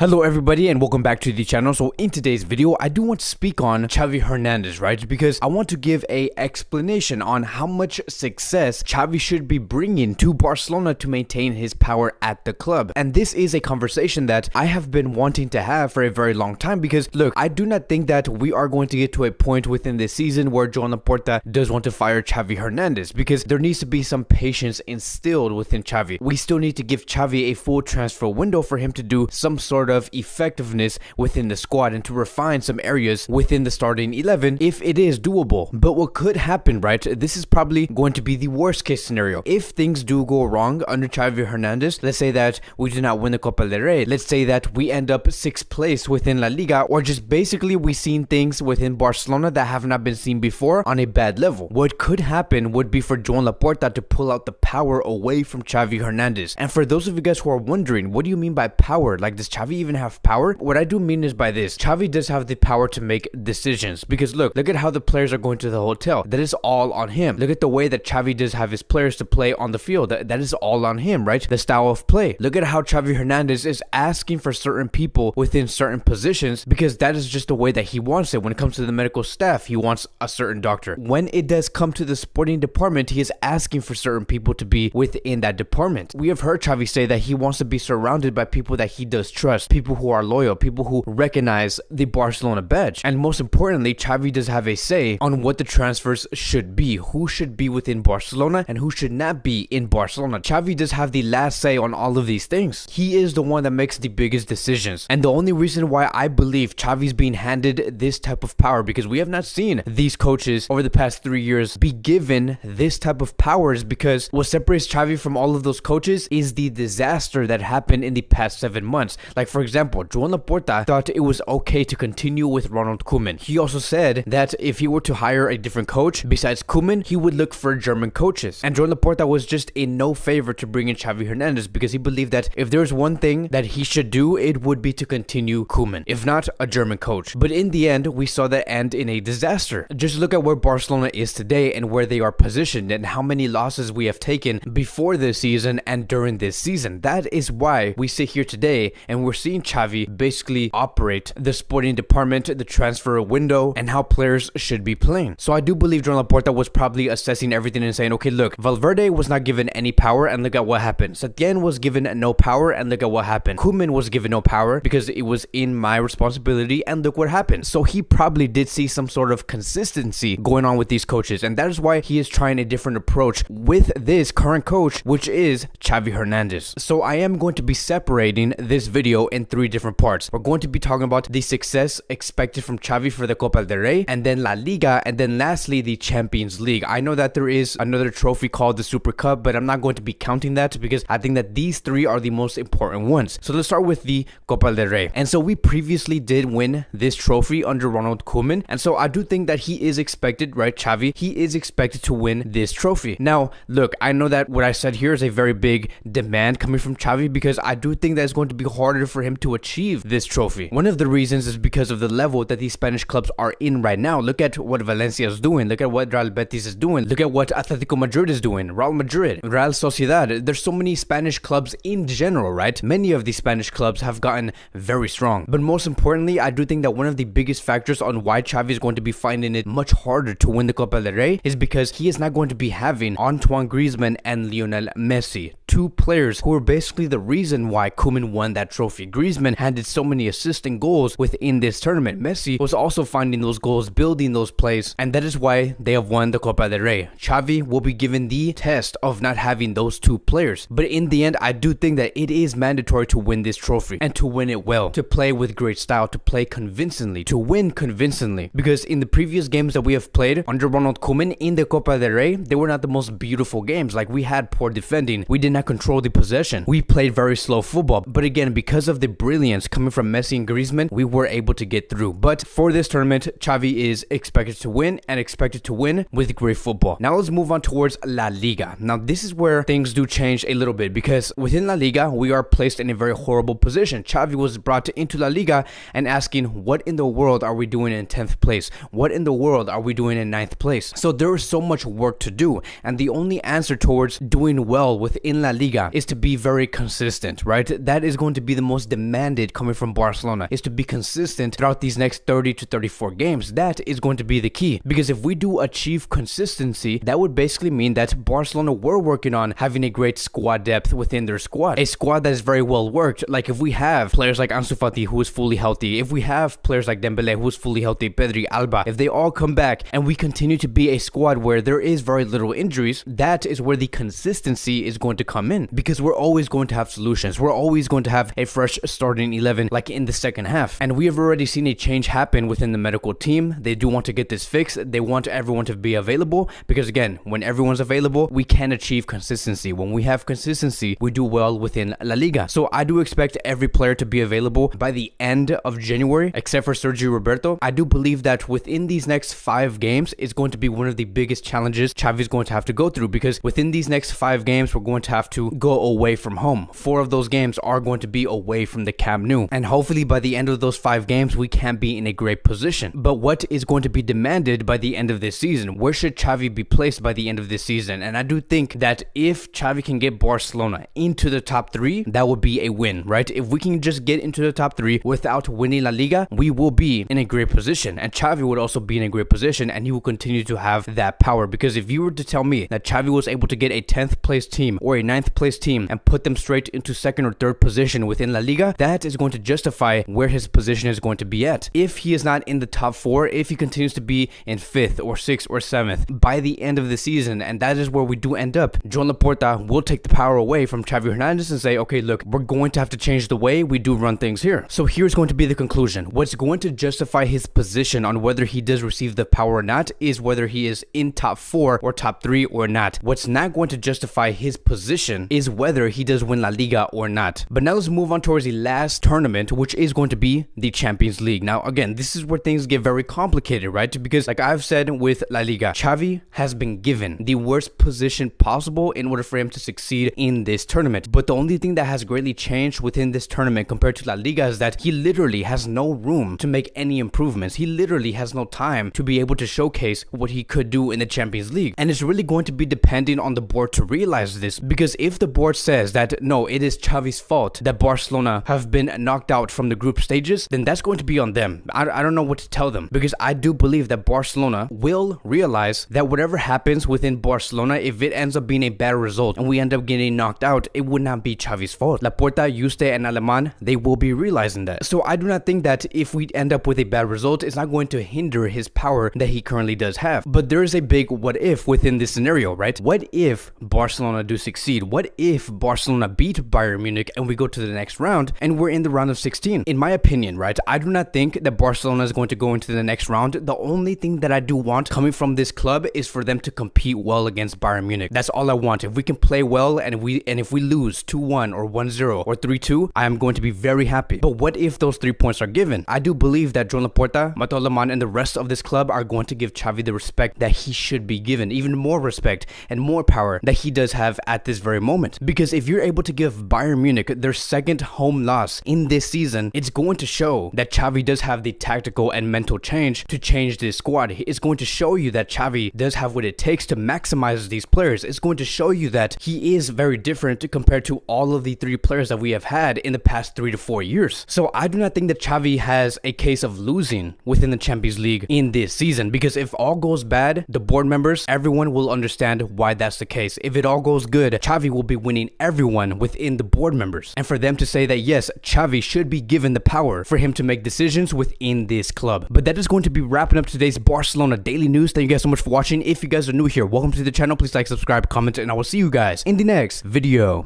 Hello everybody and welcome back to the channel. So in today's video, I do want to speak on Xavi Hernandez, right? Because I want to give a explanation on how much success Xavi should be bringing to Barcelona to maintain his power at the club. And this is a conversation that I have been wanting to have for a very long time because look, I do not think that we are going to get to a point within this season where Joan Laporta does want to fire Xavi Hernandez, because there needs to be some patience instilled within Xavi. We still need to give Xavi a full transfer window for him to do some sort of effectiveness within the squad and to refine some areas within the starting 11 if it is doable. But what could happen, right? This is probably going to be the worst case scenario. If things do go wrong under Xavi Hernandez, let's say that we do not win the Copa del Rey, let's say that we end up 6th place within La Liga, or just basically we've seen things within Barcelona that have not been seen before on a bad level. What could happen would be for Joan Laporta to pull out the power away from Xavi Hernandez. And for those of you guys who are wondering, what do you mean by power? Like, does Xavi even have power? What I do mean is by this: Xavi does have the power to make decisions, because look at how the players are going to the hotel. That is all on him. Look at the way that Xavi does have his players to play on the field. That is all on him, right? The style of play. Look at how Xavi Hernandez is asking for certain people within certain positions, because that is just the way that he wants it. When it comes to the medical staff, he wants a certain doctor. When it does come to the sporting department, he is asking for certain people to be within that department. We have heard Xavi say that he wants to be surrounded by people that he does trust, people who are loyal, people who recognize the Barcelona badge. And most importantly, Xavi does have a say on what the transfers should be, who should be within Barcelona and who should not be in Barcelona. Xavi does have the last say on all of these things. He is the one that makes the biggest decisions. And the only reason why I believe Xavi's being handed this type of power, because we have not seen these coaches over the past 3 years be given this type of power, is because what separates Xavi from all of those coaches is the disaster that happened in the past 7 months. Like, for example, Joan Laporta thought it was okay to continue with Ronald Koeman. He also said that if he were to hire a different coach besides Koeman, he would look for German coaches. And Joan Laporta was just in no favor to bring in Xavi Hernandez, because he believed that if there's one thing that he should do, it would be to continue Koeman, if not a German coach. But in the end, we saw that end in a disaster. Just look at where Barcelona is today and where they are positioned and how many losses we have taken before this season and during this season. That is why we sit here today and we're seeing Xavi basically operate the sporting department, the transfer window, and how players should be playing. So I do believe Joan Laporta was probably assessing everything and saying, okay, look, Valverde was not given any power and look at what happened. Setien was given no power and look at what happened. Koeman was given no power because it was in my responsibility and look what happened. So he probably did see some sort of consistency going on with these coaches, and that is why he is trying a different approach with this current coach, which is Xavi Hernandez. So I am going to be separating this video in 3 different parts. We're going to be talking about the success expected from Xavi for the Copa del Rey, and then La Liga, and then lastly the Champions League. I know that there is another trophy called the Super Cup, but I'm not going to be counting that because I think that these 3 are the most important ones. So let's start with the Copa del Rey. And so we previously did win this trophy under Ronald Koeman, and so I do think that he is expected, right, Xavi, he is expected to win this trophy. Now, look, I know that what I said here is a very big demand coming from Xavi, because I do think that it's going to be harder for him to achieve this trophy. One of the reasons is because of the level that these Spanish clubs are in right now. Look at what Valencia is doing. Look at what Real Betis is doing. Look at what Atletico Madrid is doing. Real Madrid, Real Sociedad. There's so many Spanish clubs in general, right? Many of these Spanish clubs have gotten very strong. But most importantly, I do think that one of the biggest factors on why Xavi is going to be finding it much harder to win the Copa del Rey is because he is not going to be having Antoine Griezmann and Lionel Messi, 2 players who were basically the reason why Koeman won that trophy. Griezmann handed so many assists and goals within this tournament. Messi was also finding those goals, building those plays, and that is why they have won the Copa del Rey. Xavi will be given the test of not having those 2 players. But in the end, I do think that it is mandatory to win this trophy and to win it well, to play with great style, to play convincingly, to win convincingly. Because in the previous games that we have played under Ronald Koeman in the Copa del Rey, they were not the most beautiful games. Like, we had poor defending. We did not control the possession. We played very slow football. But again, because of the brilliance coming from Messi and Griezmann, we were able to get through. But for this tournament, Xavi is expected to win, and expected to win with great football. Now let's move on towards La Liga. Now this is where things do change a little bit, because within La Liga, we are placed in a very horrible position. Xavi was brought into La Liga and asking, what in the world are we doing in 10th place? What in the world are we doing in 9th place? So there is so much work to do, and the only answer towards doing well within La Liga is to be very consistent, right? That is going to be the most demanded coming from Barcelona, is to be consistent throughout these next 30 to 34 games. That is going to be the key, because if we do achieve consistency, that would basically mean that Barcelona were working on having a great squad depth within their squad, a squad that is very well worked. Like if we have players like Ansu Fati who is fully healthy, if we have players like Dembele who is fully healthy, Pedri, Alba, if they all come back and we continue to be a squad where there is very little injuries, that is where the consistency is going to come in, because we're always going to have solutions. We're always going to have a fresh starting 11 like in the second half, and we have already seen a change happen within the medical team. They do want to get this fixed. They want everyone to be available, because again, when everyone's available, we can achieve consistency. When we have consistency, we do well within La Liga. So I do expect every player to be available by the end of January, except for Sergio Roberto. I do believe that within these next 5 games is going to be one of the biggest challenges Xavi is going to have to go through, because within these next 5 games, we're going to have to go away from home. 4 of those games are going to be away from the Camp Nou, and hopefully by the end of those 5 games, we can be in a great position. But what is going to be demanded by the end of this season? Where should Xavi be placed by the end of this season? And I do think that if Xavi can get Barcelona into the top 3, that would be a win, right? If we can just get into the top 3 without winning La Liga, we will be in a great position, and Xavi would also be in a great position, and he will continue to have that power. Because if you were to tell me that Xavi was able to get a 10th place team or a 9th place team and put them straight into 2nd or 3rd position within La Liga, that is going to justify where his position is going to be at. If he is not in the top 4, if he continues to be in 5th or 6th or 7th by the end of the season, and that is where we do end up, Joan Laporta will take the power away from Xavi Hernandez and say, okay, look, we're going to have to change the way we do run things here. So here's going to be the conclusion. What's going to justify his position on whether he does receive the power or not is whether he is in top 4 or top 3 or not. What's not going to justify his position is whether he does win La Liga or not. But now let's move on towards the last tournament, which is going to be the Champions League. Now again, this is where things get very complicated, right? Because like I've said with La Liga, Xavi has been given the worst position possible in order for him to succeed in this tournament. But the only thing that has greatly changed within this tournament compared to La Liga is that he literally has no room to make any improvements. He literally has no time to be able to showcase what he could do in the Champions League. And it's really going to be depending on the board to realize this, because if the board says that no, it is Xavi's fault that Barcelona have been knocked out from the group stages, then that's going to be on them. I don't know what to tell them, because I do believe that Barcelona will realize that whatever happens within Barcelona, if it ends up being a bad result and we end up getting knocked out, it would not be Xavi's fault. Laporta, Juste, and Aleman, they will be realizing that. So I do not think that if we end up with a bad result, it's not going to hinder his power that he currently does have. But there is a big what if within this scenario, right? What if Barcelona do succeed? What if Barcelona beat Bayern Munich and we go to the next round and we're in the round of 16? In my opinion, right, I do not think that Barcelona is going to go into the next round. The only thing that I do want coming from this club is for them to compete well against Bayern Munich. That's all I want. If we can play well and if we lose 2-1 or 1-0 or 3-2, I am going to be very happy. But what if those 3 points are given? I do believe that Joan Laporta, Mateo Aleman, and the rest of this club are going to give Xavi the respect that he should be given, even more respect and more power that he does have at this very moment. Because if you're able to give Bayern Munich their 2nd home loss in this season, it's going to show that Xavi does have the tactical and mental change to change this squad. It's going to show you that Xavi does have what it takes to maximize these players. It's going to show you that he is very different compared to all of the 3 players that we have had in the past 3 to 4 years. So I do not think that Xavi has a case of losing within the Champions League in this season, because if all goes bad, the board members, everyone will understand why that's the case. If it all goes good, Xavi will be winning everyone within the board members. And for them to say that yes, Xavi should be given the power for him to make decisions within this club. But that is going to be wrapping up today's Barcelona Daily News. Thank you guys so much for watching. If you guys are new here, welcome to the channel. Please like, subscribe, comment, and I will see you guys in the next video.